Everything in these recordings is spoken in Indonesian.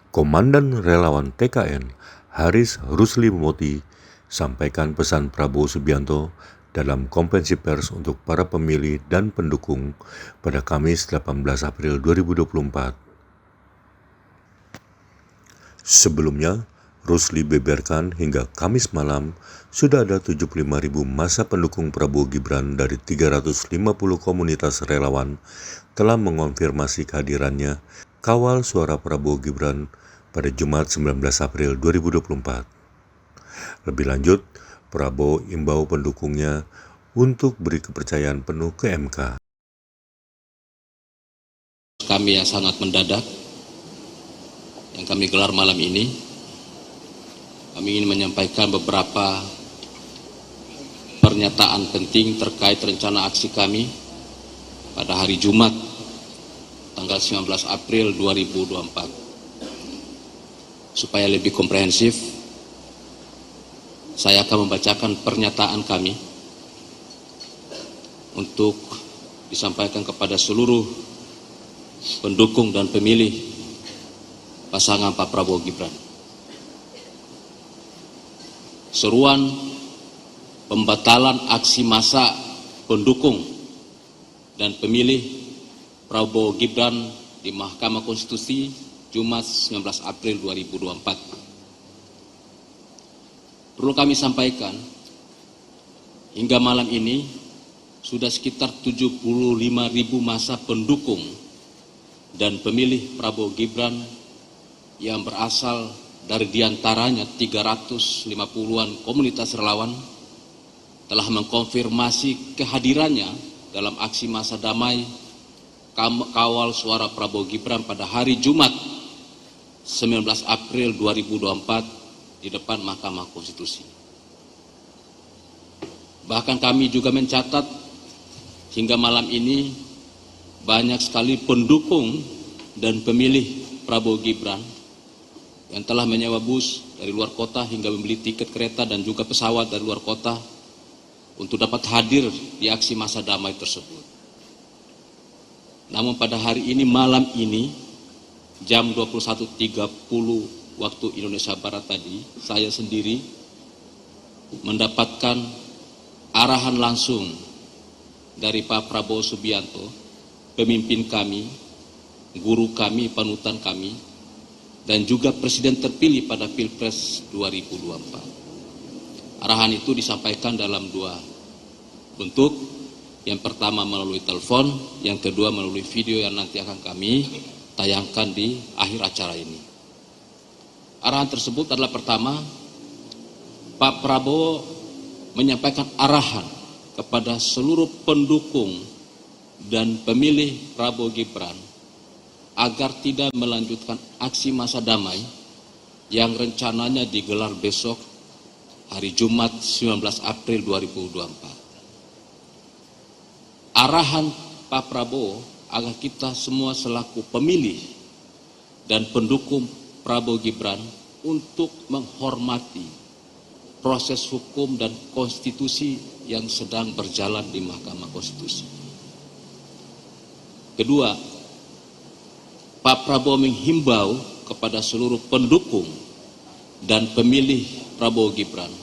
Komandan Relawan TKN Haris Rusli Moti sampaikan pesan Prabowo Subianto dalam konferensi pers untuk para pemilih dan pendukung pada Kamis 18 April 2024. Sebelumnya, Rusli beberkan hingga Kamis malam sudah ada 75.000 massa pendukung Prabowo Gibran dari 350 komunitas relawan telah mengonfirmasi kehadirannya kawal suara Prabowo Gibran pada Jumat 19 April 2024. Lebih lanjut, Prabowo imbau pendukungnya untuk beri kepercayaan penuh ke MK. Kami yang sangat mendadak yang kami gelar malam ini, kami ingin menyampaikan beberapa pernyataan penting terkait rencana aksi kami pada hari Jumat tanggal 19 April 2024. Supaya lebih komprehensif, saya akan membacakan pernyataan kami untuk disampaikan kepada seluruh pendukung dan pemilih pasangan Pak Prabowo Gibran. Seruan pembatalan aksi massa pendukung dan pemilih Prabowo Gibran di Mahkamah Konstitusi Jumat 19 April 2024. Perlu kami sampaikan, hingga malam ini sudah sekitar 75.000 massa pendukung dan pemilih Prabowo Gibran yang berasal dari diantaranya 350-an komunitas relawan telah mengkonfirmasi kehadirannya dalam aksi massa damai kawal suara Prabowo Gibran pada hari Jumat 19 April 2024 di depan Mahkamah Konstitusi. Bahkan kami juga mencatat hingga malam ini banyak sekali pendukung dan pemilih Prabowo Gibran yang telah menyewa bus dari luar kota hingga membeli tiket kereta dan juga pesawat dari luar kota untuk dapat hadir di aksi massa damai tersebut. Namun pada hari ini, malam ini, jam 21.30 waktu Indonesia Barat tadi, saya sendiri mendapatkan arahan langsung dari Pak Prabowo Subianto, pemimpin kami, guru kami, panutan kami, dan juga presiden terpilih pada Pilpres 2024. Arahan itu disampaikan dalam dua bentuk. Yang pertama melalui telepon, yang kedua melalui video yang nanti akan kami tayangkan di akhir acara ini. Arahan tersebut adalah pertama, Pak Prabowo menyampaikan arahan kepada seluruh pendukung dan pemilih Prabowo Gibran agar tidak melanjutkan aksi massa damai yang rencananya digelar besok hari Jumat 19 April 2024. Arahan Pak Prabowo agar kita semua selaku pemilih dan pendukung Prabowo Gibran untuk menghormati proses hukum dan konstitusi yang sedang berjalan di Mahkamah Konstitusi. Kedua, Pak Prabowo menghimbau kepada seluruh pendukung dan pemilih Prabowo Gibran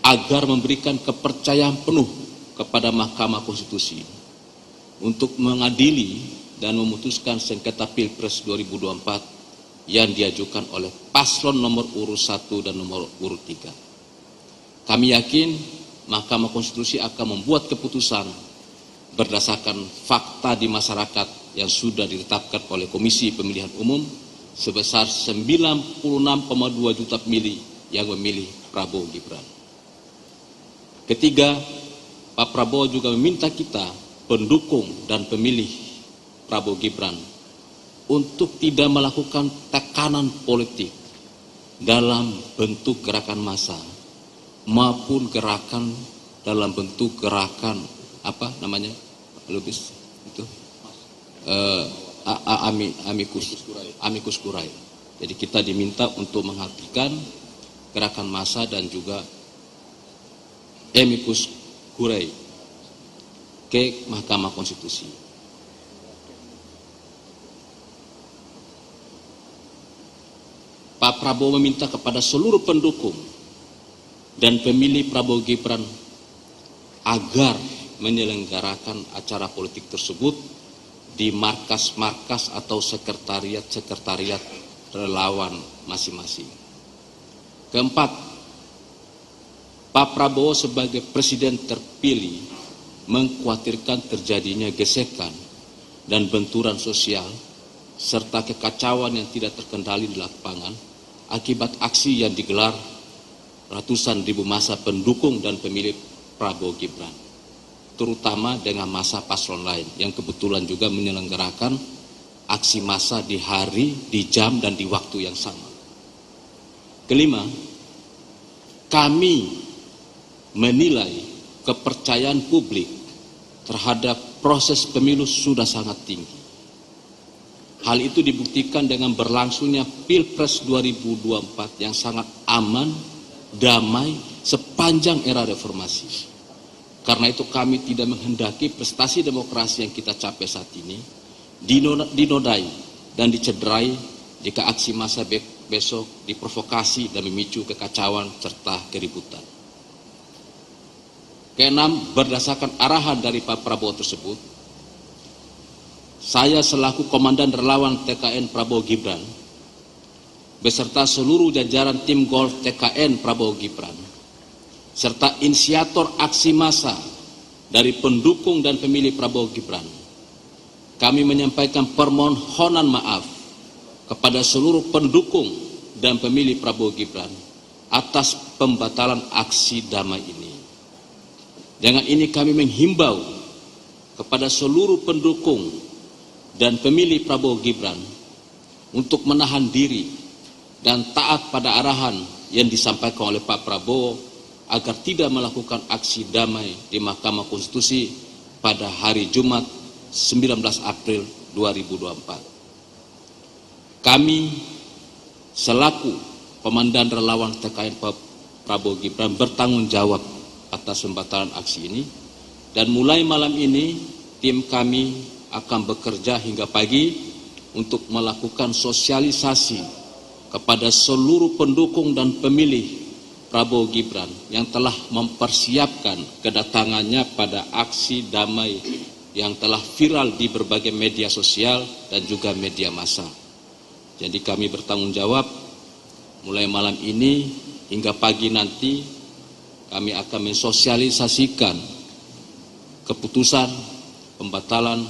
agar memberikan kepercayaan penuh kepada Mahkamah Konstitusi untuk mengadili dan memutuskan sengketa Pilpres 2024 yang diajukan oleh paslon nomor urut 1 dan nomor urut 3. Kami yakin Mahkamah Konstitusi akan membuat keputusan berdasarkan fakta di masyarakat yang sudah ditetapkan oleh Komisi Pemilihan Umum sebesar 96,2 juta pemilih yang memilih Prabowo Gibran. Ketiga, Pak Prabowo juga meminta kita, pendukung dan pemilih Prabowo Gibran, untuk tidak melakukan tekanan politik dalam bentuk gerakan massa maupun gerakan dalam bentuk gerakan amikus kurai. Jadi kita diminta untuk menghentikan gerakan massa dan juga amikus kurai ke Mahkamah Konstitusi. Pak Prabowo meminta kepada seluruh pendukung dan pemilih Prabowo Gibran agar menyelenggarakan acara politik tersebut di markas-markas atau sekretariat-sekretariat relawan masing-masing. Keempat, Pak Prabowo sebagai presiden terpilih mengkhawatirkan terjadinya gesekan dan benturan sosial serta kekacauan yang tidak terkendali di lapangan akibat aksi yang digelar ratusan ribu massa pendukung dan pemilih Prabowo Gibran, terutama dengan massa paslon lain yang kebetulan juga menyelenggarakan aksi massa di hari, di jam, dan di waktu yang sama. Kelima, kami menilai kepercayaan publik terhadap proses pemilu sudah sangat tinggi. Hal itu dibuktikan dengan berlangsungnya Pilpres 2024 yang sangat aman, damai, sepanjang era reformasi. Karena itu kami tidak menghendaki prestasi demokrasi yang kita capai saat ini dinodai dan dicederai jika aksi massa besok diprovokasi dan memicu kekacauan serta keributan. Keenam, berdasarkan arahan dari Pak Prabowo tersebut, saya selaku Komandan Relawan TKN Prabowo Gibran beserta seluruh jajaran tim golf TKN Prabowo Gibran serta inisiator aksi massa dari pendukung dan pemilih Prabowo Gibran, kami menyampaikan permohonan maaf kepada seluruh pendukung dan pemilih Prabowo Gibran atas pembatalan aksi damai ini. Dengan ini kami menghimbau kepada seluruh pendukung dan pemilih Prabowo Gibran untuk menahan diri dan taat pada arahan yang disampaikan oleh Pak Prabowo agar tidak melakukan aksi damai di Mahkamah Konstitusi pada hari Jumat 19 April 2024. Kami selaku Komandan Relawan TKN Prabowo Gibran bertanggung jawab atas pembatalan aksi ini, dan mulai malam ini tim kami akan bekerja hingga pagi untuk melakukan sosialisasi kepada seluruh pendukung dan pemilih Prabowo Gibran yang telah mempersiapkan kedatangannya pada aksi damai yang telah viral di berbagai media sosial dan juga media massa. Jadi kami bertanggung jawab mulai malam ini hingga pagi nanti kami akan mensosialisasikan keputusan pembatalan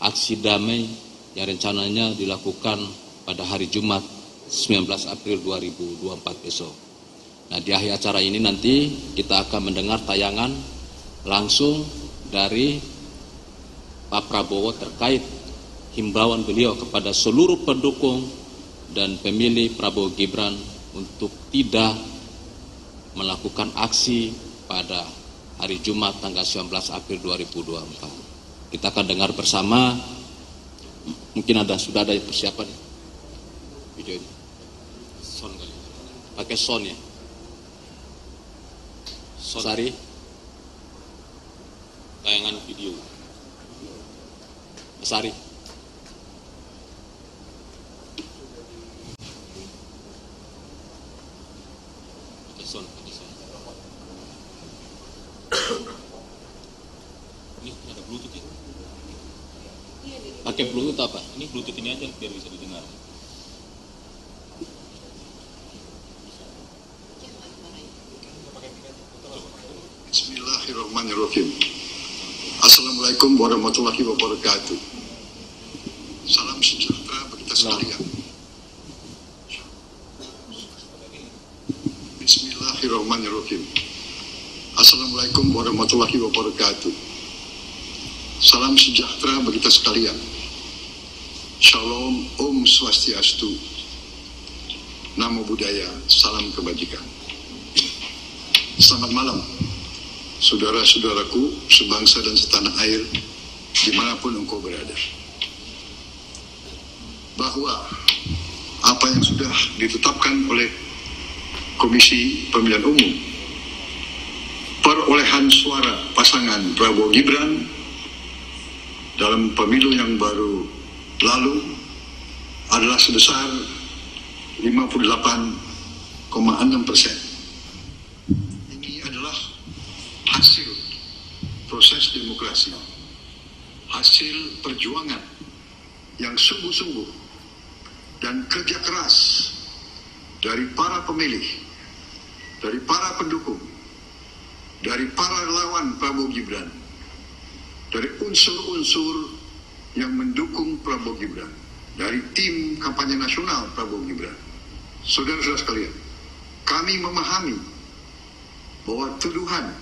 aksi damai yang rencananya dilakukan pada hari Jumat 19 April 2024 besok. Nah, di akhir acara ini nanti kita akan mendengar tayangan langsung dari Pak Prabowo terkait himbauan beliau kepada seluruh pendukung dan pemilih Prabowo Gibran untuk tidak melakukan aksi pada hari Jumat tanggal 19 April 2024. Kita akan dengar bersama, mungkin sudah ada persiapan video ini. Sound kali. Pakai sound ya. Sari, tayangan video. Sari. Pakai sound. Ini ada Bluetooth ya? Pakai Bluetooth apa? Ini Bluetooth ini aja biar bisa didengar. Bismillahirrahmanirrahim. Assalamualaikum warahmatullahi wabarakatuh. Salam sejahtera bagi kita sekalian. Bismillahirrahmanirrahim. Assalamualaikum warahmatullahi wabarakatuh. Salam sejahtera bagi kita sekalian. Shalom, Om Swastiastu. Namo Buddhaya, salam kebajikan. Selamat malam, saudara-saudaraku sebangsa dan setanah air dimanapun engkau berada. Bahwa apa yang sudah ditetapkan oleh Komisi Pemilihan Umum, perolehan suara pasangan Prabowo Gibran dalam pemilu yang baru lalu adalah sebesar 58,6%. Ini adalah hasil proses demokrasi, hasil perjuangan yang sungguh-sungguh dan kerja keras dari para pemilih, dari para pendukung, dari para relawan Prabowo Gibran, dari unsur-unsur yang mendukung Prabowo Gibran, dari tim kampanye nasional Prabowo Gibran. Saudara-saudara sekalian, kami memahami bahwa tuduhan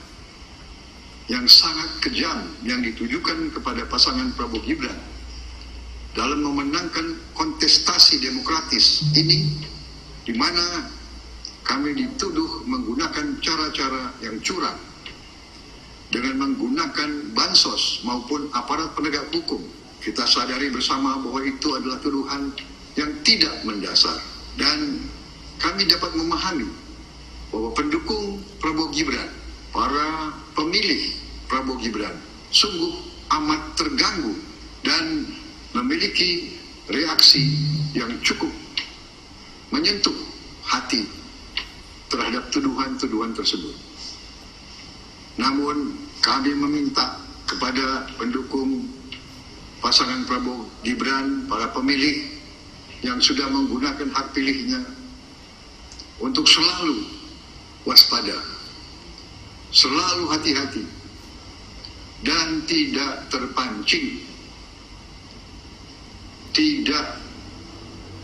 yang sangat kejam yang ditujukan kepada pasangan Prabowo Gibran dalam memenangkan kontestasi demokratis ini, di mana kami dituduh menggunakan cara-cara yang curang dengan menggunakan bansos maupun aparat penegak hukum. Kita sadari bersama bahwa itu adalah tuduhan yang tidak mendasar, dan kami dapat memahami bahwa pendukung Prabowo Gibran, para pemilih Prabowo Gibran sungguh amat terganggu dan memiliki reaksi yang cukup menyentuh hati terhadap tuduhan-tuduhan tersebut. Namun kami meminta kepada pendukung pasangan Prabowo Gibran, para pemilih yang sudah menggunakan hak pilihnya, untuk selalu waspada, selalu hati-hati, dan tidak terpancing, tidak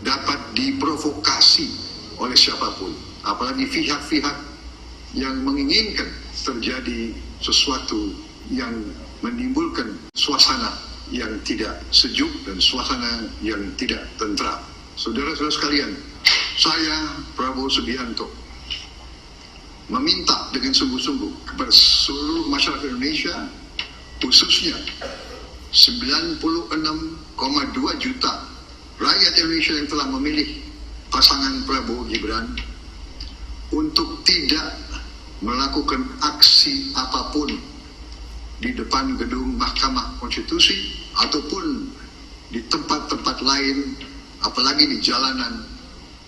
dapat diprovokasi oleh siapapun, apalagi pihak-pihak yang menginginkan terjadi sesuatu yang menimbulkan suasana yang tidak sejuk dan suasana yang tidak tentram. Saudara-saudara sekalian, saya Prabowo Subianto meminta dengan sungguh-sungguh kepada seluruh masyarakat Indonesia, khususnya 96,2 juta rakyat Indonesia yang telah memilih pasangan Prabowo Gibran, untuk tidak melakukan aksi apapun di depan gedung Mahkamah Konstitusi ataupun di tempat-tempat lain, apalagi di jalanan,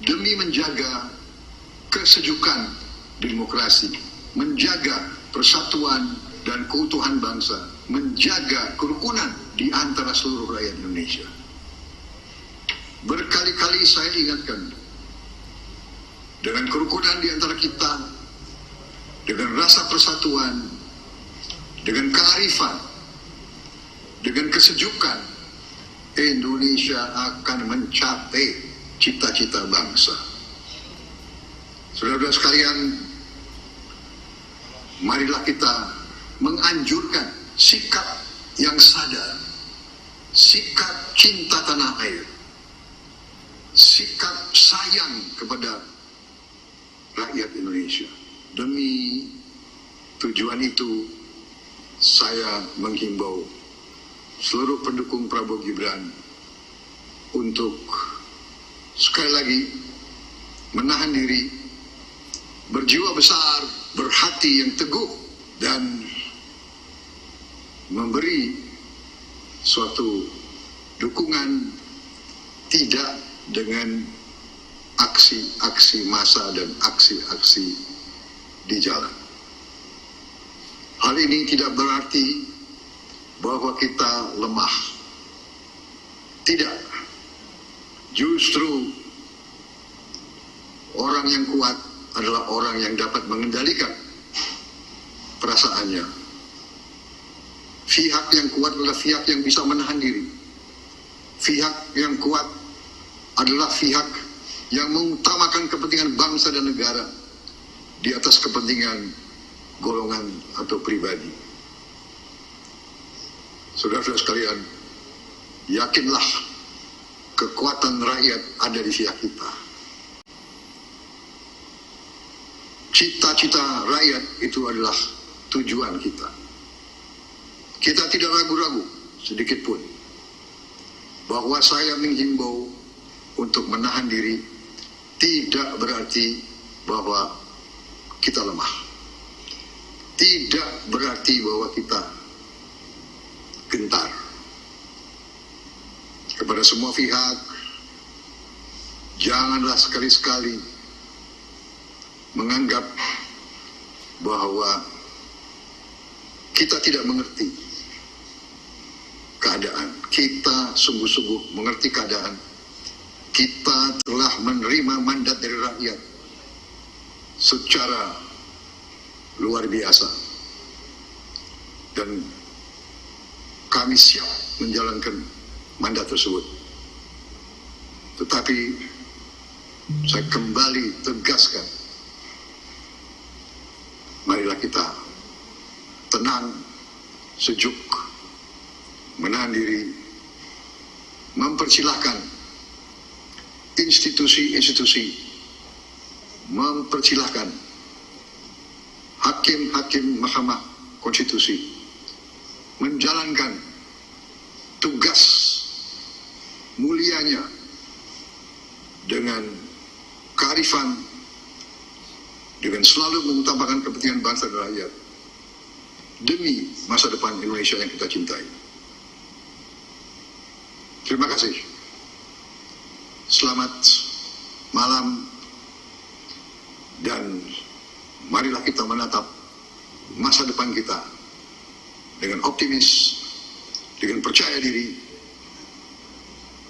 demi menjaga kesejukan demokrasi, menjaga persatuan dan keutuhan bangsa, menjaga kerukunan di antara seluruh rakyat Indonesia. Berkali-kali saya ingatkan, dengan kerukunan di antara kita, dengan rasa persatuan, dengan kearifan, dengan kesejukan, Indonesia akan mencapai cita-cita bangsa. Saudara-saudara sekalian, marilah kita menganjurkan sikap yang sadar, sikap cinta tanah air, sikap sayang kepada rakyat Indonesia. Demi tujuan itu, saya menghimbau seluruh pendukung Prabowo Gibran untuk sekali lagi menahan diri, berjiwa besar, berhati yang teguh, dan memberi suatu dukungan tidak dengan aksi-aksi massa dan aksi-aksi di jalan. Hal ini tidak berarti bahwa kita lemah. Tidak. Justru orang yang kuat adalah orang yang dapat mengendalikan perasaannya. Pihak yang kuat adalah pihak yang bisa menahan diri. Pihak yang kuat adalah pihak yang mengutamakan kepentingan bangsa dan negara di atas kepentingan golongan atau pribadi. Saudara-saudara sekalian, yakinlah kekuatan rakyat ada di pihak kita. Cita-cita rakyat itu adalah tujuan kita. Kita tidak ragu-ragu sedikit pun bahwa saya menghimbau untuk menahan diri tidak berarti bahwa kita lemah. Tidak berarti bahwa kita gentar. Kepada semua pihak, janganlah sekali-sekali menganggap bahwa kita tidak mengerti keadaan. Kita sungguh-sungguh mengerti keadaan. Kita telah menerima mandat dari rakyat secara luar biasa. Dan kami siap menjalankan mandat tersebut. Tetapi saya kembali tegaskan, marilah kita tenang, sejuk, menahan diri, mempersilahkan institusi-institusi, mempersilahkan hakim-hakim Mahkamah Konstitusi menjalankan tugas mulianya dengan kearifan, dengan selalu mengutamakan kepentingan bangsa dan rakyat demi masa depan Indonesia yang kita cintai. Terima kasih. Selamat malam dan marilah kita menatap masa depan kita dengan optimis, dengan percaya diri,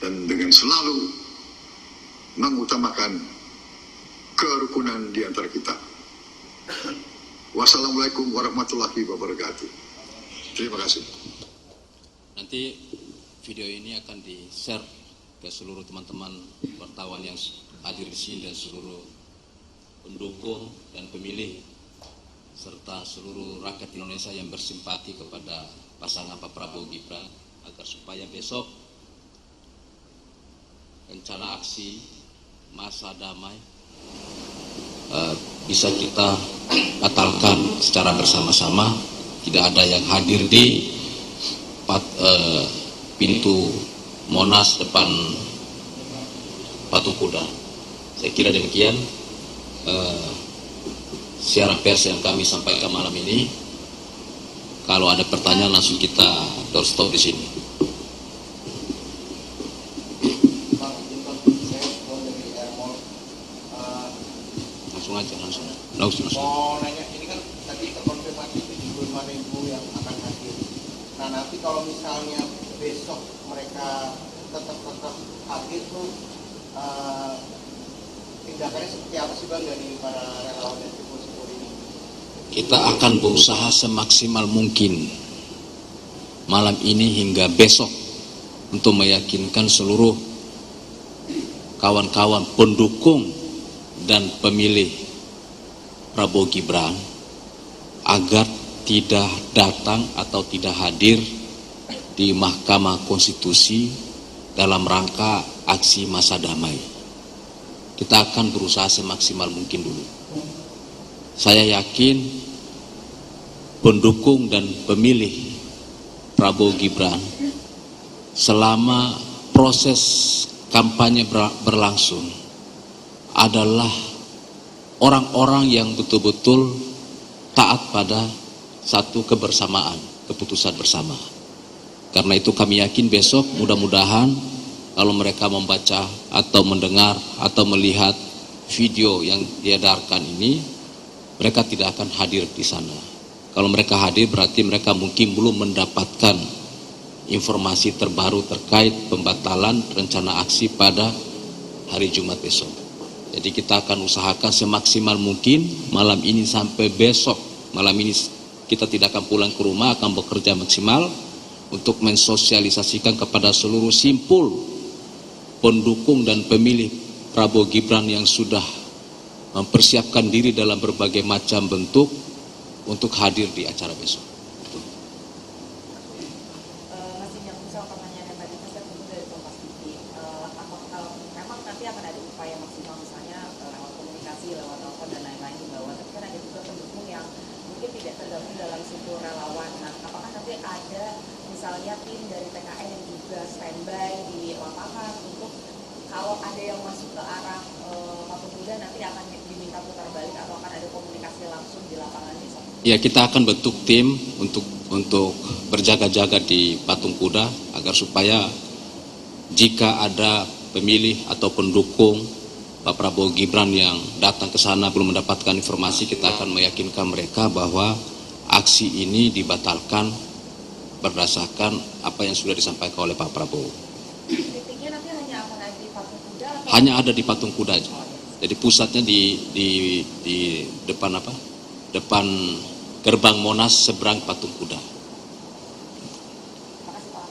dan dengan selalu mengutamakan kerukunan di antara kita. Wassalamualaikum warahmatullahi wabarakatuh. Terima kasih. Nanti video ini akan di-share ke seluruh teman-teman wartawan yang hadir di sini dan seluruh pendukung dan pemilih serta seluruh rakyat Indonesia yang bersimpati kepada pasangan Pak Prabowo Gibran, agar supaya besok rencana aksi masa damai bisa kita batalkan secara bersama-sama. Tidak ada yang hadir di pintu Monas depan Patung Kuda. Saya kira demikian siaran pers yang kami sampaikan malam ini. Kalau ada pertanyaan langsung kita doorstop di sini. Langsung. Mau nanya, ini kan tadi terkonfirmasi 75.000 yang akan hadir. Nah nanti kalau misalnya besok mereka tetap hadir tuh tindakannya seperti apa sih Bang dari para relawan dan sipil ini? Kita akan berusaha semaksimal mungkin malam ini hingga besok untuk meyakinkan seluruh kawan-kawan pendukung dan pemilih Prabowo Gibran agar tidak datang atau tidak hadir di Mahkamah Konstitusi dalam rangka aksi masa damai. Kita akan berusaha semaksimal mungkin dulu. Saya yakin pendukung dan pemilih Prabowo Gibran selama proses kampanye berlangsung adalah orang-orang yang betul-betul taat pada satu kebersamaan, keputusan bersama. Karena itu kami yakin besok mudah-mudahan kalau mereka membaca atau mendengar atau melihat video yang diedarkan ini, mereka tidak akan hadir di sana. Kalau mereka hadir berarti mereka mungkin belum mendapatkan informasi terbaru terkait pembatalan rencana aksi pada hari Jumat besok. Jadi kita akan usahakan semaksimal mungkin malam ini sampai besok. Malam ini kita tidak akan pulang ke rumah, akan bekerja maksimal untuk mensosialisasikan kepada seluruh simpul pendukung dan pemilih Prabowo Gibran yang sudah mempersiapkan diri dalam berbagai macam bentuk untuk hadir di acara besok. Masih nyambung sama pertanyaan yang tadi saya tunggu dari Kompas TV. Kalau memang nanti akan ada upaya maksimal misalnya lewat komunikasi, lewat telepon dan lain-lain bahwa tapi kan ada juga pendukung yang mungkin tidak tergabung dalam simpul relawan. Nah, apakah nanti ada misalnya tim dari PKN yang juga standby di lapangan untuk kalau ada yang masuk ke arah Patung Kuda nanti akan diminta putar balik atau akan ada komunikasi langsung di lapangan besok? Ya, kita akan bentuk tim untuk berjaga-jaga di Patung Kuda agar supaya jika ada pemilih atau pendukung Pak Prabowo Gibran yang datang ke sana belum mendapatkan informasi, kita akan meyakinkan mereka bahwa aksi ini dibatalkan berdasarkan apa yang sudah disampaikan oleh Pak Prabowo. Titiknya nanti hanya akan ada di patung kuda atau Hanya ada di patung kuda aja. Jadi pusatnya di depan apa? Depan gerbang Monas seberang patung kuda. makasih Pak.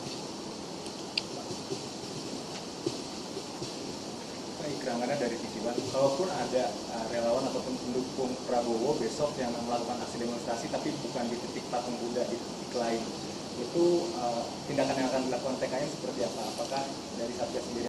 Ikrangannya dari TV One, kalaupun ada relawan ataupun pendukung Prabowo besok yang melakukan aksi demonstrasi tapi bukan di titik patung kuda, di titik lain, itu tindakan yang akan dilakukan TKN seperti apa? Apakah dari Satgas sendiri